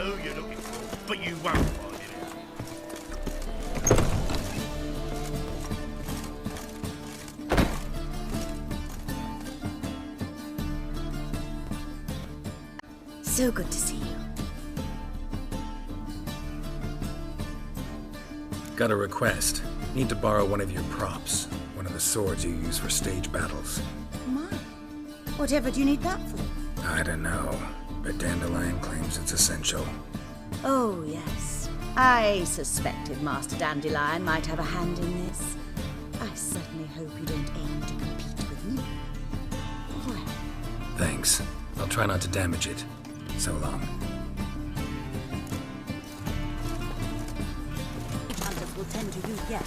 know who you're looking for, but you won't find it out. So good to see you. Got a request. Need to borrow one of your props. One of the swords you use for stage battles. My. Whatever do you need that for? I don't know, but Dandelion claims it's essential. Oh, yes. I suspected Master Dandelion might have a hand in this. I certainly hope you don't aim to compete with me. Well. Thanks. I'll try not to damage it. So long. Hunters will tend to you yet.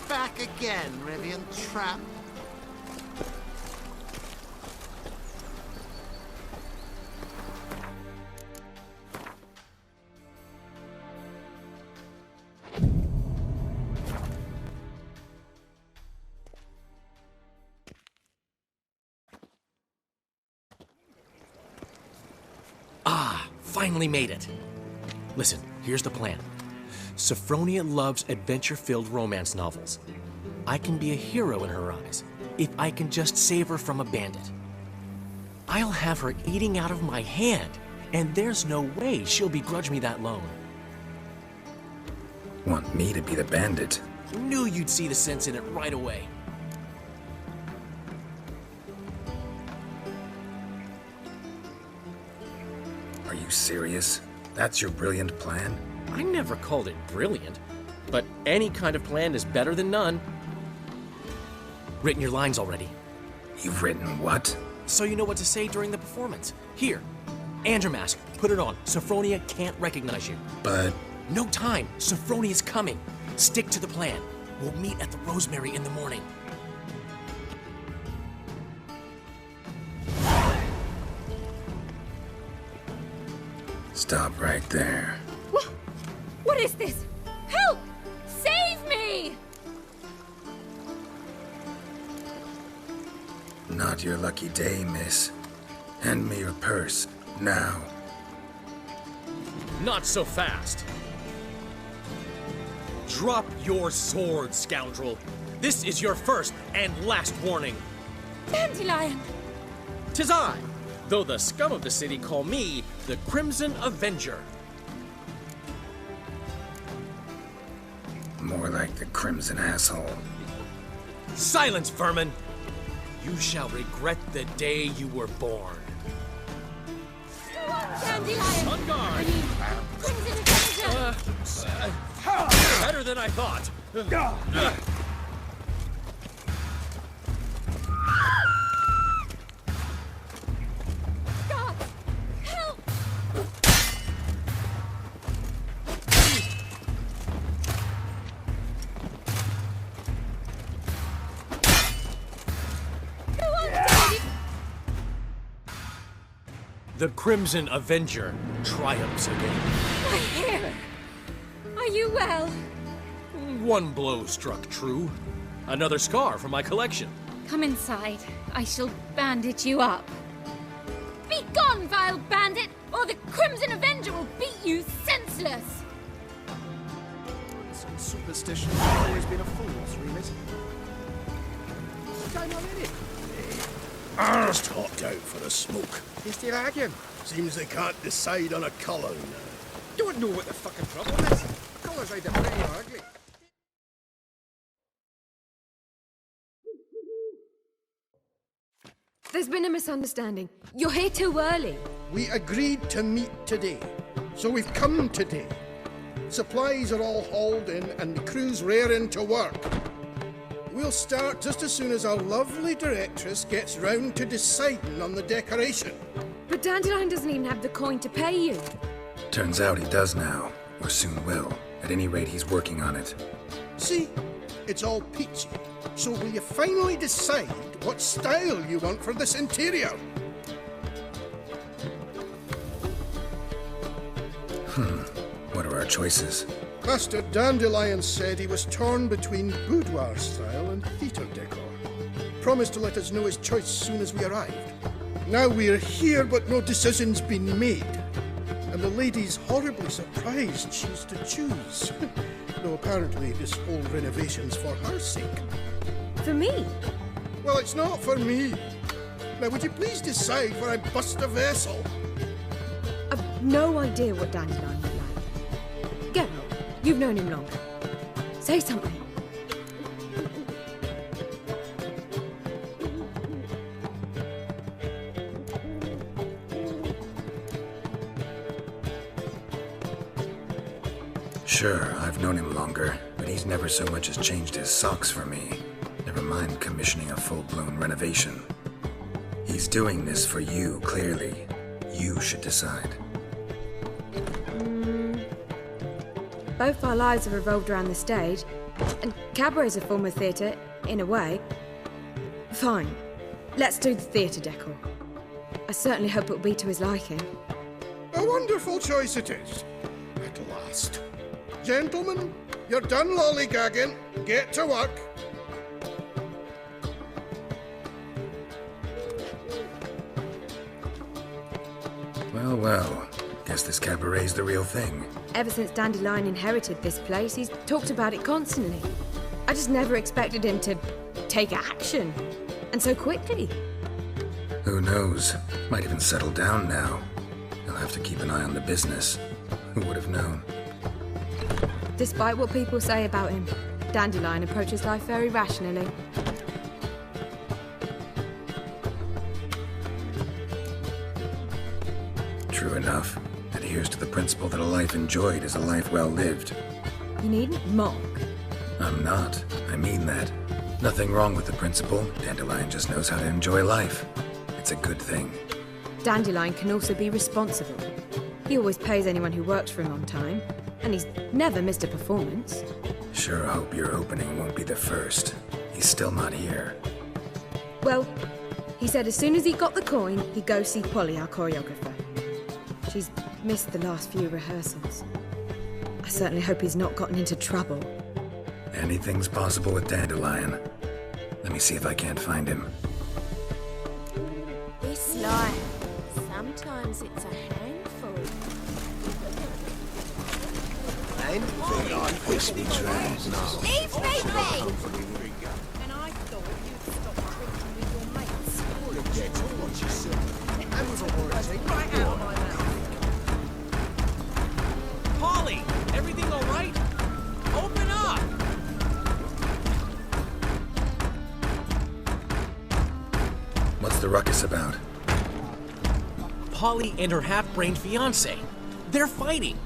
Back again, Rivian Trap. Finally made it. Listen, here's the plan. Sophronia loves adventure-filled romance novels. I can be a hero in her eyes if I can just save her from a bandit. I'll have her eating out of my hand, and there's no way she'll begrudge me that loan. Want me to be the bandit? Knew you'd see the sense in it right away. Are you serious? That's your brilliant plan? I never called it brilliant, but any kind of plan is better than none. Written your lines already. You've written what? So you know what to say during the performance. Here, and your mask. Put it on. Sophronia can't recognize you. But... No time. Sophronia's coming. Stick to the plan. We'll meet at the Rosemary in the morning. Stop right there. What is this? Help! Save me! Not your lucky day, miss. Hand me your purse, now. Not so fast. Drop your sword, scoundrel. This is your first and last warning. Dandelion! 'Tis I, though the scum of the city call me the Crimson Avenger. More like the Crimson Asshole. Silence, vermin! You shall regret the day you were born. Dandelion! On guard! Crimson Avenger! Better than I thought. God! Help! Go on, Dandy! The Crimson Avenger triumphs again. My hair! Are you well? One blow struck true. Another scar from my collection. Come inside. I shall bandage you up. Be gone, vile bandit, or the Crimson Avenger will beat you senseless! Some superstition has always been a fool's remit. Time already. Arst hopped out for a smoke. You still arguing? Seems they can't decide on a colour now. Don't know what the fucking trouble is. Colours either pretty or ugly. There's been a misunderstanding. You're here too early. We agreed to meet today, so we've come today. Supplies are all hauled in and the crew's raring to work. We'll start just as soon as our lovely directress gets round to deciding on the decoration. But Dandelion doesn't even have the coin to pay you. Turns out he does now, or soon will. At any rate, he's working on it. See? It's all peachy. So will you finally decide what style you want for this interior? What are our choices? Master Dandelion said he was torn between boudoir style and theatre decor. Promised to let us know his choice soon as we arrived. Now we're here, but no decision's been made. And the lady's horribly surprised she's to choose. Though apparently this whole renovation's for her sake. For me? Well, it's not for me. Now, would you please decide where I bust a vessel? I've no idea what Dandelion would like. Geralt, you've known him longer. Say something. Sure, I've known him longer, but he's never so much as changed his socks for me. Never mind commissioning a full-blown renovation. He's doing this for you, clearly. You should decide. Both our lives have revolved around the stage, and Cabaret's a form of theatre, in a way. Fine. Let's do the theatre decor. I certainly hope it'll be to his liking. A wonderful choice it is. At last. Gentlemen, you're done lollygagging. Get to work. Well, guess this cabaret's the real thing. Ever since Dandelion inherited this place, he's talked about it constantly. I just never expected him to take action. And so quickly. Who knows? Might even settle down now. He'll have to keep an eye on the business. Who would have known? Despite what people say about him, Dandelion approaches life very rationally. True enough. Adheres to the principle that a life enjoyed is a life well lived. You needn't mock. I'm not. I mean that. Nothing wrong with the principle. Dandelion just knows how to enjoy life. It's a good thing. Dandelion can also be responsible. He always pays anyone who works for him on time, and he's never missed a performance. Sure hope your opening won't be the first. He's still not here. Well, he said as soon as he got the coin, he'd go see Polly, our choreographer. She's missed the last few rehearsals. I certainly hope he's not gotten into trouble. Anything's possible with Dandelion. Let me see if I can't find him. This life, sometimes it's a handful. Anything like this we try. No. Leave me be! And I thought you'd stop drinking with your mates. Right out of my mouth. Polly, everything all right? Open up! What's the ruckus about? Polly and her half-brained fiancé. They're fighting.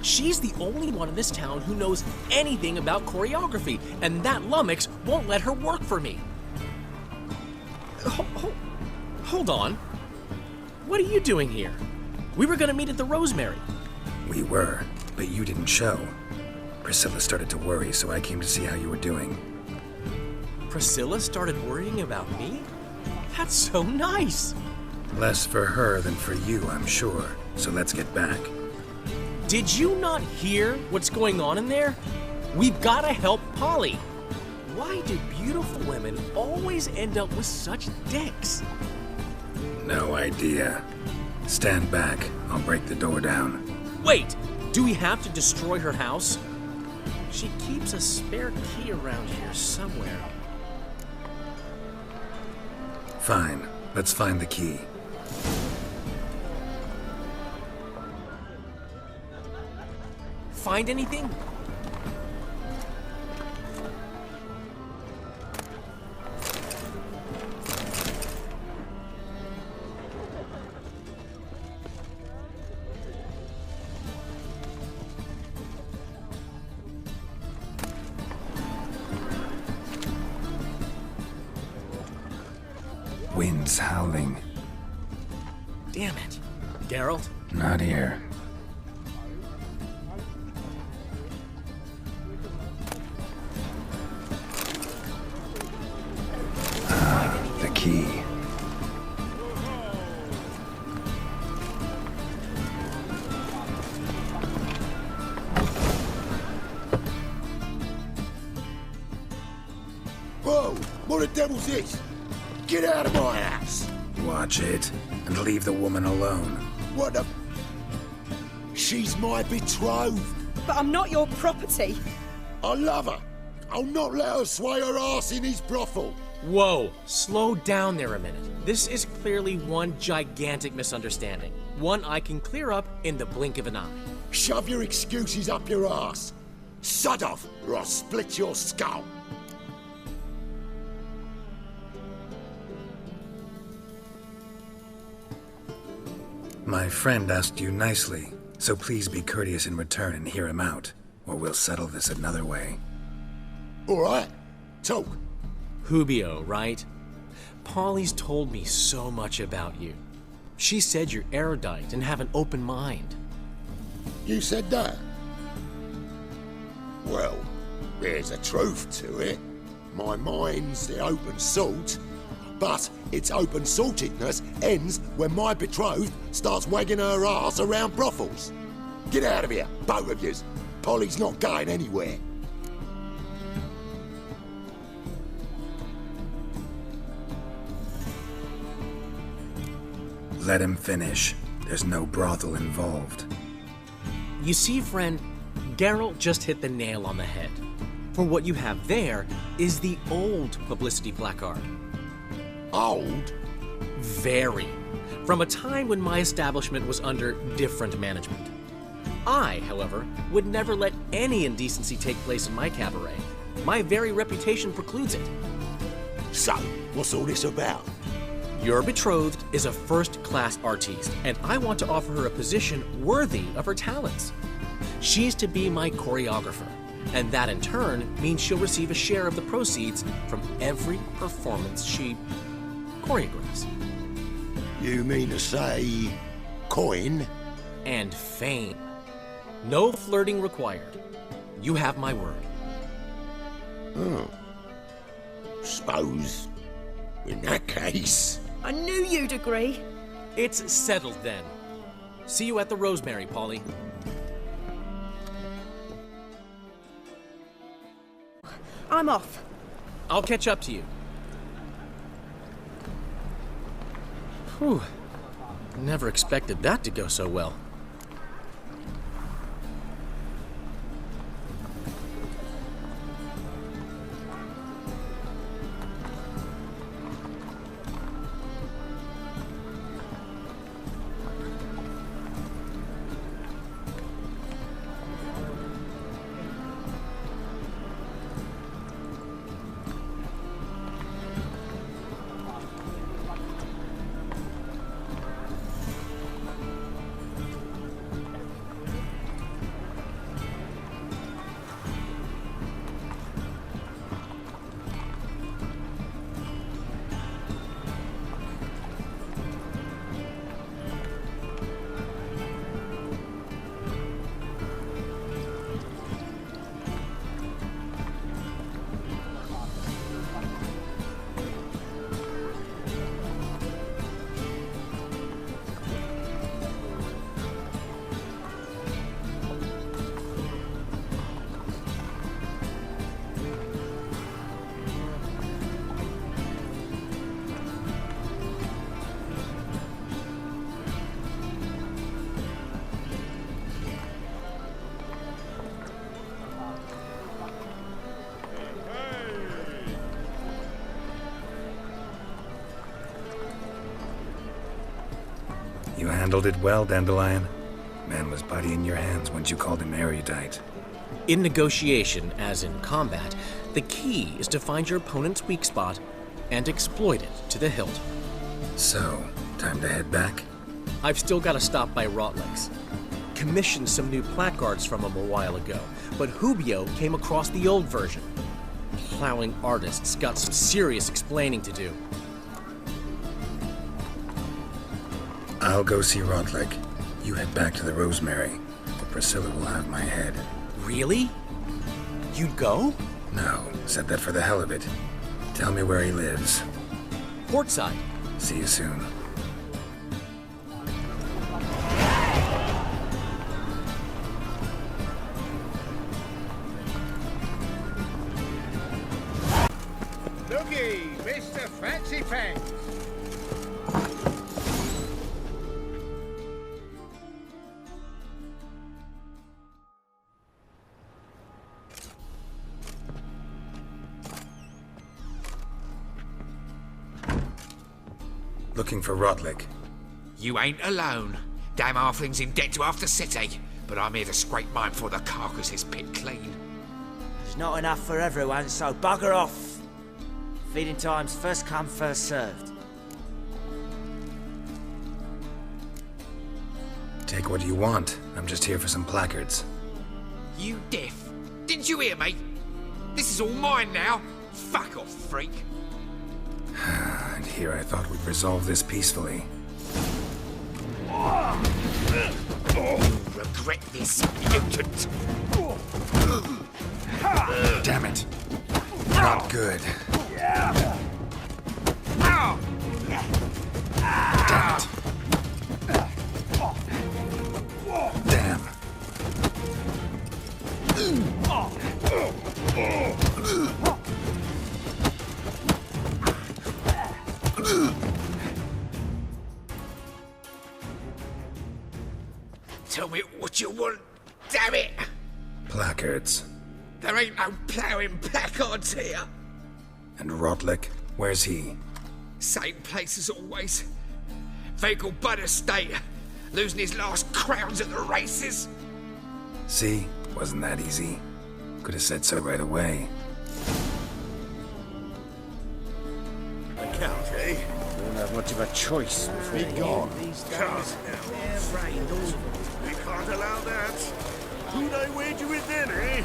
She's the only one in this town who knows anything about choreography, and that lummox won't let her work for me. Hold on. What are you doing here? We were gonna meet at the Rosemary. We were, but you didn't show. Priscilla started to worry, so I came to see how you were doing. Priscilla started worrying about me? That's so nice. Less for her than for you, I'm sure. So let's get back. Did you not hear what's going on in there? We've gotta help Polly. Why do beautiful women always end up with such dicks? No idea. Stand back. I'll break the door down. Wait, do we have to destroy her house? She keeps a spare key around here somewhere. Fine. Let's find the key. Find anything? Wind's howling. Damn it. Geralt? Not here. The key. the devil's this? Get out of my house! Watch it, and leave the woman alone. What the... She's my betrothed. But I'm not your property. I love her. I'll not let her sway her ass in his brothel. Whoa, slow down there a minute. This is clearly one gigantic misunderstanding. One I can clear up in the blink of an eye. Shove your excuses up your ass. Sod off, or I'll split your skull. My friend asked you nicely, so please be courteous in return and hear him out, or we'll settle this another way. All right, talk. Hubio, right? Polly's told me so much about you. She said you're erudite and have an open mind. You said that? Well, there's a truth to it. My mind's the open salt, but its open saltedness ends when my betrothed starts wagging her ass around brothels. Get out of here, both of yous. Polly's not going anywhere. Let him finish. There's no brothel involved. You see, friend, Geralt just hit the nail on the head. For what you have there is the old publicity placard. Old? Very. From a time when my establishment was under different management. I, however, would never let any indecency take place in my cabaret. My very reputation precludes it. So, what's all this about? Your betrothed is a first-class artiste, and I want to offer her a position worthy of her talents. She's to be my choreographer, and that in turn means she'll receive a share of the proceeds from every performance she choreographs. You mean to say... coin? And fame. No flirting required. You have my word. Oh. Suppose... in that case... I knew you'd agree. It's settled then. See you at the Rosemary, Polly. I'm off. I'll catch up to you. Whew. Never expected that to go so well. You handled it well, Dandelion. Man was bloody in your hands once you called him erudite. In negotiation, as in combat, the key is to find your opponent's weak spot and exploit it to the hilt. So, time to head back? I've still got to stop by Rotlegs. Commissioned some new placards from him a while ago, but Hubio came across the old version. Plowing artists got some serious explaining to do. I'll go see Rotleg. You head back to the Rosemary, or Priscilla will have my head. Really? You'd go? No, said that for the hell of it. Tell me where he lives. Portside. See you soon. Looky! Foxy Fangs. Looking for Rodlick. You ain't alone. Damn halfling's in debt to half the city, but I'm here to scrape mine before the carcass is picked clean. There's not enough for everyone, so bugger off. Feeding time's first come, first served. Take what you want. I'm just here for some placards. You deaf? Didn't you hear me? This is all mine now. Fuck off, freak. And here I thought we'd resolve this peacefully. You'll regret this, mutant. Damn it. Not good. Damn it. Damn. Tell me what you want, damn it! Placards. There ain't no ploughing placards here. And Rodlick, where's he? Same place as always. Vehicle Bud Estate, losing his last crowns at the races. See? Wasn't that easy? Could have said so right away. The Count, eh? Don't have much of a choice before Be gone. Count now. We can't allow that. Who'd I wager with then, eh?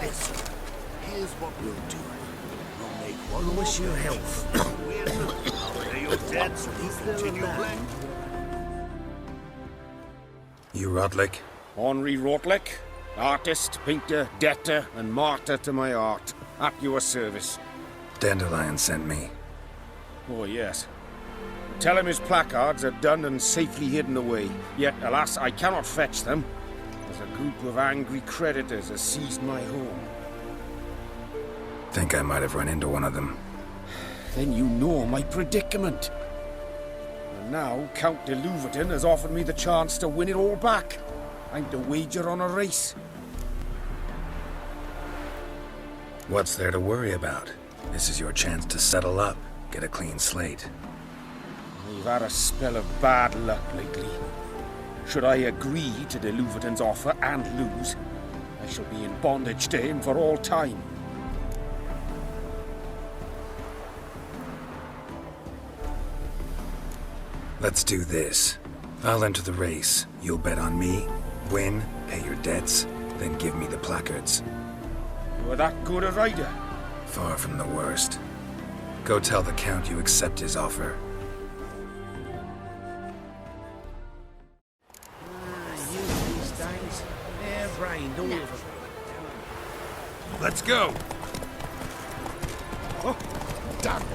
Listen, here's what we'll do. We'll make one Wish you more health. I'll pay your debts and you continue playing. You Rodlick? Henri Rotlick, artist, painter, debtor, and martyr to my art. At your service. Dandelion sent me. Oh, yes. Tell him his placards are done and safely hidden away. Yet, alas, I cannot fetch them, as a group of angry creditors has seized my home. Think I might have run into one of them. Then you know my predicament. And now, Count de Louverton has offered me the chance to win it all back. I'm to wager on a race. What's there to worry about? This is your chance to settle up, get a clean slate. I've had a spell of bad luck lately. Should I agree to de Louverton's offer and lose, I shall be in bondage to him for all time. Let's do this. I'll enter the race. You'll bet on me, win, pay your debts, then give me the placards. You are that good a rider? Far from the worst. Go tell the Count you accept his offer. Let's go! Oh, damn it.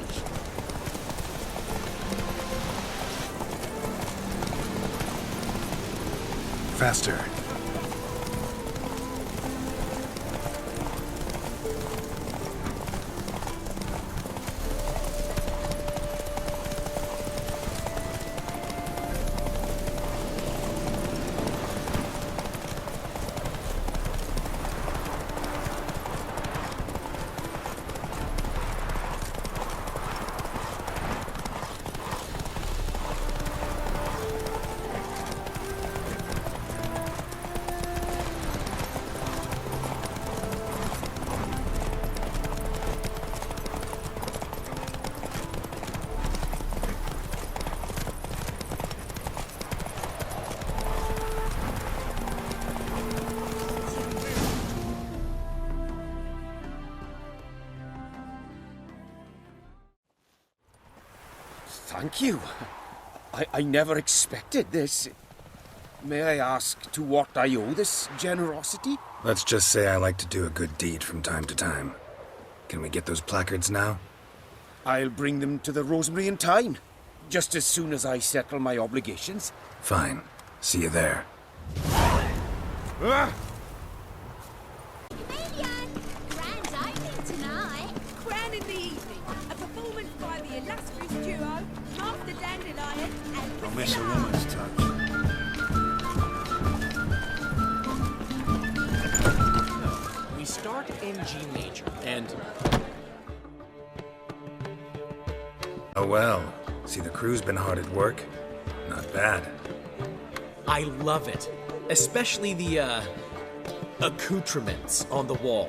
Faster. Thank you. I never expected this. May I ask to what I owe this generosity? Let's just say I like to do a good deed from time to time. Can we get those placards now? I'll bring them to the Rosemary in time, just as soon as I settle my obligations. Fine. See you there. Ah! Grand opening tonight. Grand in the evening. A performance by the Don't miss a woman's touch. We start in G major, and... Oh well. See, the crew's been hard at work. Not bad. I love it. Especially the, accoutrements on the wall.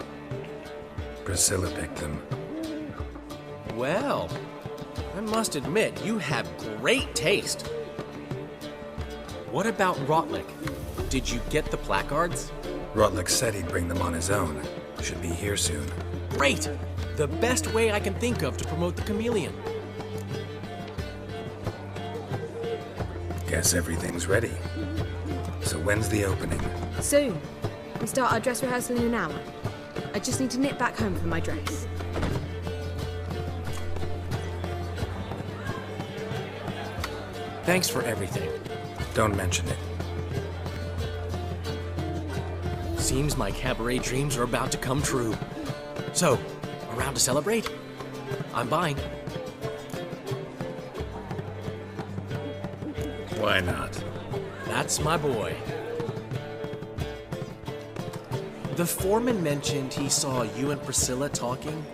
Priscilla picked them. Well, I must admit, you have great taste. What about Rotlick? Did you get the placards? Rotlick said he'd bring them on his own. Should be here soon. Great! The best way I can think of to promote the chameleon. Guess everything's ready. So when's the opening? Soon. We start our dress rehearsal in an hour. I just need to nip back home for my dress. Thanks for everything. Don't mention it. Seems my cabaret dreams are about to come true. So, around to celebrate? I'm buying. Why not? That's my boy. The foreman mentioned he saw you and Priscilla talking.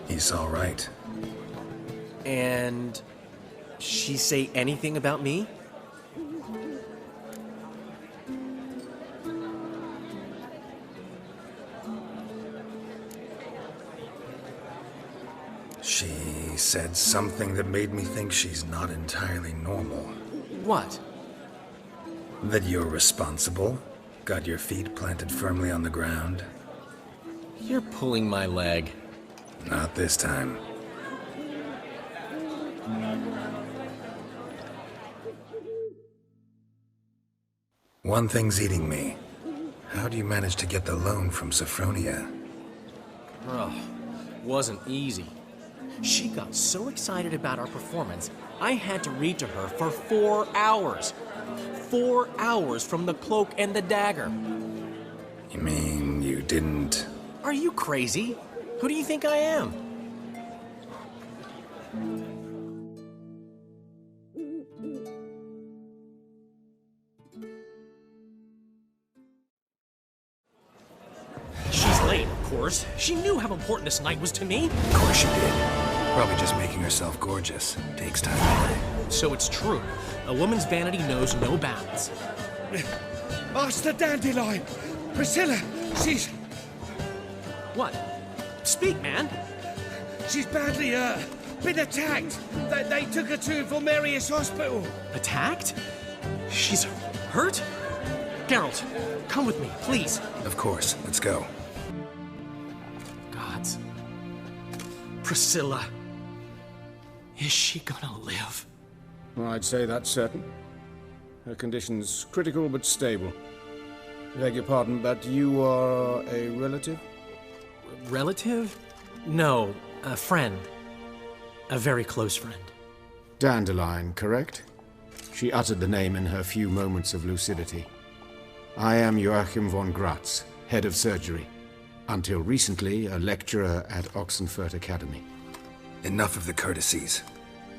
He's all right. And she say anything about me? She said something that made me think she's not entirely normal. What? That you're responsible, got your feet planted firmly on the ground. You're pulling my leg. Not this time. One thing's eating me. How do you manage to get the loan from Sophronia? Oh, wasn't easy. She got so excited about our performance, I had to read to her for 4 hours. 4 hours from the cloak and the dagger. You mean you didn't... Are you crazy? Who do you think I am? She's late, of course. She knew how important this night was to me. Of course she did. Probably just making herself gorgeous. Takes time away. So it's true. A woman's vanity knows no bounds. Master Dandelion! Priscilla, she's... What? Speak, man. She's badly, been attacked. They took her to Vulmerius Hospital. Attacked? She's hurt? Geralt, come with me, please. Of course. Let's go. Gods. Priscilla. Is she gonna live? I'd say that's certain. Her condition's critical but stable. Beg your pardon, but you are a relative? Relative? No, a friend. A very close friend. Dandelion, correct? She uttered the name in her few moments of lucidity. I am Joachim von Gratz, head of surgery. Until recently, a lecturer at Oxenfurt Academy. Enough of the courtesies.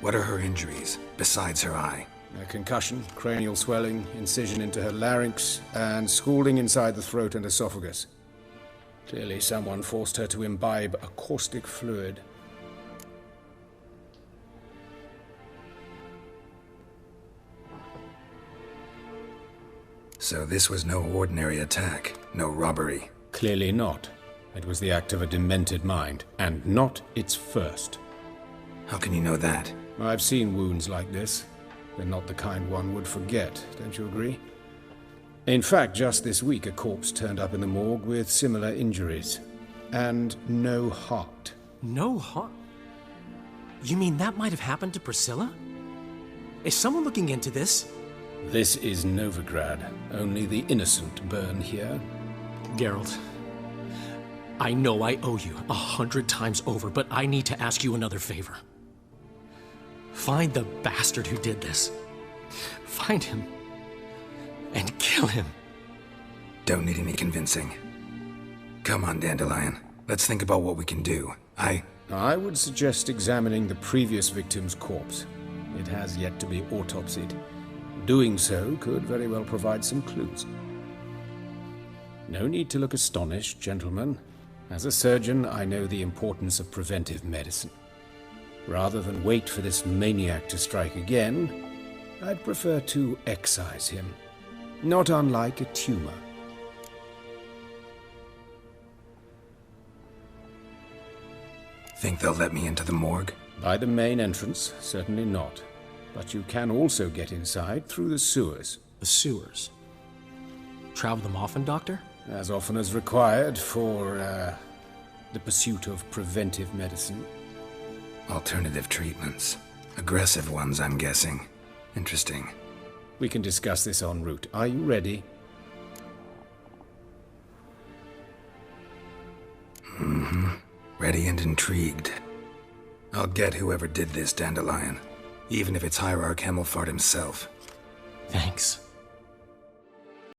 What are her injuries, besides her eye? A concussion, cranial swelling, incision into her larynx, and scalding inside the throat and esophagus. Clearly someone forced her to imbibe a caustic fluid. So this was no ordinary attack, no robbery. Clearly not. It was the act of a demented mind, and not its first. How can you know that? I've seen wounds like this. They're not the kind one would forget, don't you agree? In fact, just this week a corpse turned up in the morgue with similar injuries. And no heart. No heart? You mean that might have happened to Priscilla? Is someone looking into this? This is Novigrad. Only the innocent burn here. Geralt, I know I owe you 100 times over, but I need to ask you another favor. Find the bastard who did this. Find him and kill him. Don't need any convincing. Come on, Dandelion. Let's think about what we can do. I would suggest examining the previous victim's corpse. It has yet to be autopsied. Doing so could very well provide some clues. No need to look astonished, gentlemen. As a surgeon, I know the importance of preventive medicine. Rather than wait for this maniac to strike again, I'd prefer to excise him. Not unlike a tumor. Think they'll let me into the morgue? By the main entrance, certainly not. But you can also get inside through the sewers. The sewers? Travel them often, Doctor? As often as required for, the pursuit of preventive medicine. Alternative treatments. Aggressive ones, I'm guessing. Interesting. We can discuss this en route. Are you ready? Mm-hmm. Ready and intrigued. I'll get whoever did this, Dandelion. Even if it's Hierarch Hemmelfart himself. Thanks.